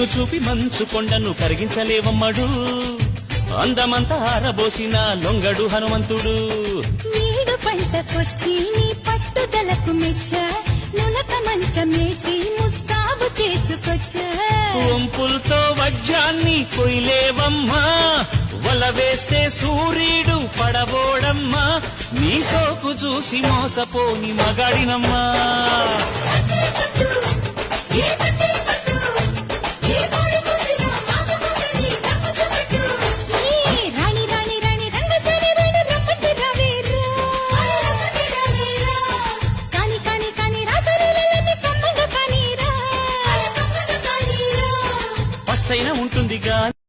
నిన్ను చూపి మంచు కొండను కరిగించలేవమ్మడు అందమంతా ఆరబోసిన లొంగడు హనుమంతుడు నీడు పంటకొచ్చి నీ పట్టుదలకు మెచ్చ నులక మంచమేసి ముస్తాబు చేసుకొచ్చా వంపులతో వజ్రాన్ని కొయ్యలేవమ్మా వల వేస్తే సూర్యుడు పడబోడమ్మా నీ సోకు చూసి మోసపోని మగాడినమ్మా